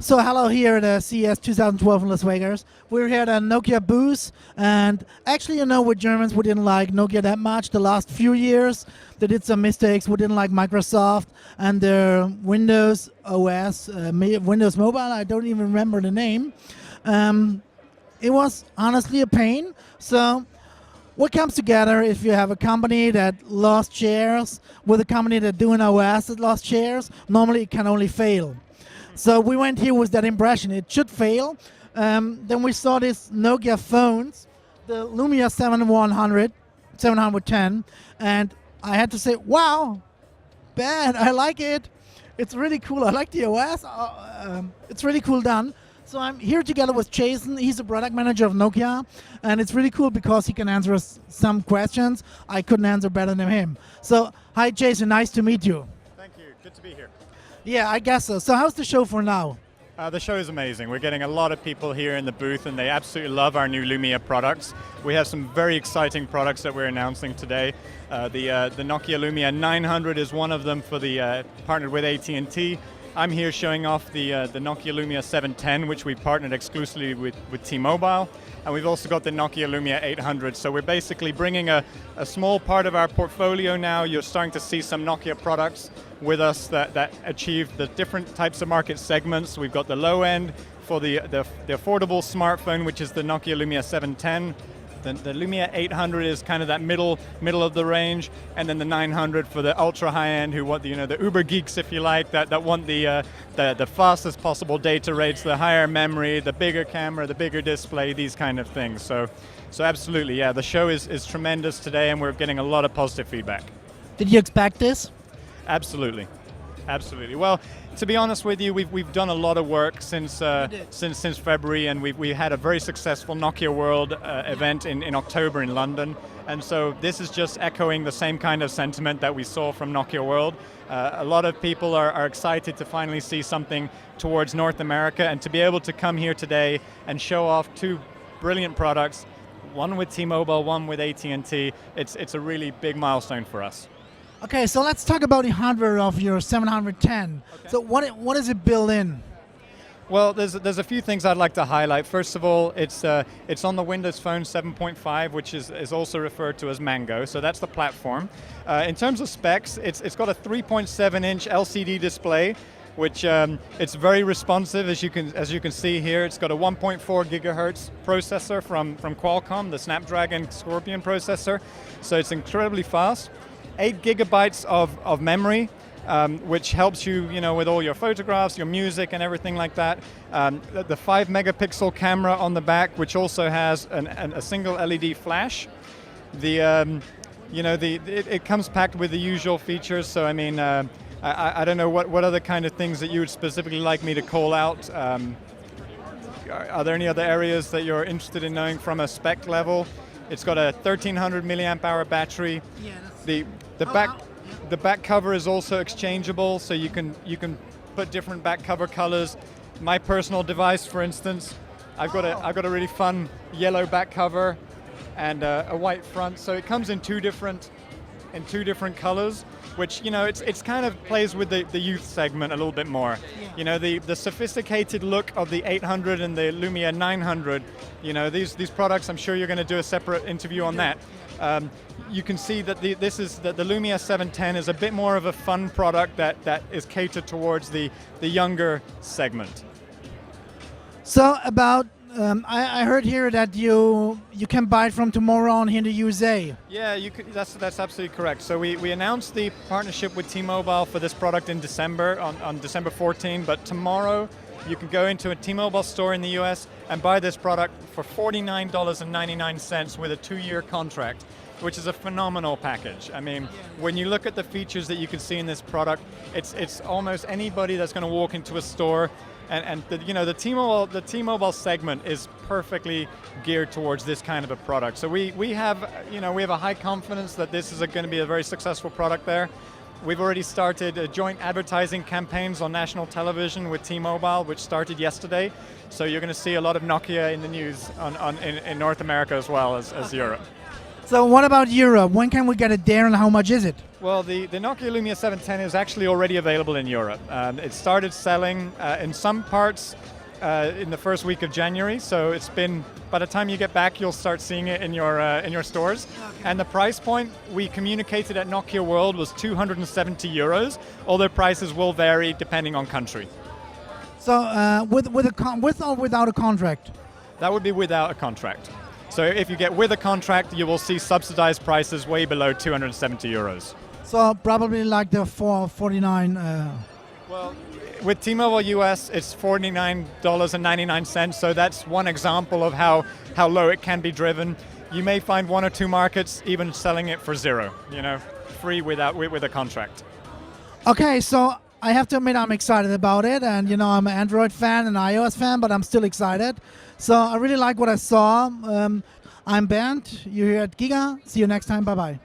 So hello here at CES 2012 in Las Vegas. We're here at a Nokia booth, and actually, we're Germans. We didn't like Nokia that much the last few years. They did some mistakes. We didn't like Microsoft and their Windows OS, Windows Mobile. I don't even remember the name. It was honestly a pain. So what comes together if you have a company that lost shares with a company that doing OS that lost shares? Normally, it can only fail. So we went here with that impression. It should fail. Then we saw these Nokia phones, the Lumia 710, and I had to say, wow, bad, I like it. It's really cool. I like the OS. It's really cool done. So I'm here together with Jason. He's a product manager of Nokia, and it's really cool because he can answer us some questions I couldn't answer better than him. So, hi Jason, nice to meet you. Thank you, good to be here. Yeah, I guess so. So how's the show for now? The show is amazing. We're getting a lot of people here in the booth and they absolutely love our new Lumia products. We have some very exciting products that we're announcing today. The Nokia Lumia 900 is one of them for the partnered with AT&T. I'm here showing off the Nokia Lumia 710, which we partnered exclusively with T-Mobile. And we've also got the Nokia Lumia 800. So we're basically bringing a small part of our portfolio now. You're starting to see some Nokia products with us that achieve the different types of market segments. We've got the low end for the affordable smartphone, which is the Nokia Lumia 710. The Lumia 800 is kind of that middle of the range, and then the 900 for the ultra high end, who want the uber geeks, if you like, that want the fastest possible data rates, the higher memory, the bigger camera, the bigger display, these kind of things. So absolutely, yeah, the show is tremendous today, and we're getting a lot of positive feedback. Did you expect this? Absolutely, absolutely. Well, to be honest with you, we've done a lot of work since February, and we had a very successful Nokia World event in October in London, and so this is just echoing the same kind of sentiment that we saw from Nokia World. A lot of people are excited to finally see something towards North America, and to be able to come here today and show off two brilliant products, one with T-Mobile, one with AT&T. It's a really big milestone for us. Okay, so let's talk about the hardware of your 710. Okay. So what is it built in? Well, there's a few things I'd like to highlight. First of all, it's on the Windows Phone 7.5, which is also referred to as Mango. So that's the platform. In terms of specs, it's got a 3.7-inch LCD display, which it's very responsive, as you can see here. It's got a 1.4 gigahertz processor from Qualcomm, the Snapdragon Scorpion processor. So it's incredibly fast. 8 gigabytes of memory, which helps you, with all your photographs, your music, and everything like that. The 5 megapixel camera on the back, which also has a single LED flash. It comes packed with the usual features. So I mean, I don't know what other kind of things that you would specifically like me to call out. Are there any other areas that you're interested in knowing from a spec level? It's got a 1300 milliamp hour battery. Yeah, the back cover is also exchangeable, so you can put different back cover colors. My personal device, for instance, I've got a really fun yellow back cover and a white front. So it comes in two different colors, which it's kind of plays with the youth segment a little bit more. Yeah. The sophisticated look of the 800 and the Lumia 900. These products. I'm sure you're going to do a separate interview on that. You can see that the Lumia 710 is a bit more of a fun product that is catered towards the younger segment. So about I heard here that you can buy it from tomorrow on here in the USA. Yeah, that's absolutely correct. So we announced the partnership with T-Mobile for this product in December, on December 14, but tomorrow you can go into a T-Mobile store in the US and buy this product for $49.99 with a 2-year contract, which is a phenomenal package. I mean, when you look at the features that you can see in this product, it's almost anybody that's going to walk into a store, and the T-Mobile segment is perfectly geared towards this kind of a product. So we have a high confidence that this is going to be a very successful product there. We've already started joint advertising campaigns on national television with T-Mobile, which started yesterday. So you're going to see a lot of Nokia in the news in North America as well as Europe. So what about Europe? When can we get it there and how much is it? Well, the Nokia Lumia 710 is actually already available in Europe. It started selling in some parts in the first week of January, so it's been, by the time you get back, you'll start seeing it in your stores. Okay. And the price point we communicated at Nokia World was 270 euros, although prices will vary depending on country. So with or without a contract? That would be without a contract. So if you get with a contract, you will see subsidized prices way below 270 euros. So probably like the 449. Well, with T-Mobile US, it's $49.99. So that's one example of how low it can be driven. You may find one or two markets even selling it for zero. Free with a contract. Okay, so I have to admit I'm excited about it, and I'm an Android fan and iOS fan, but I'm still excited. So I really like what I saw. I'm Bernd. You're here at GIGA. See you next time. Bye bye.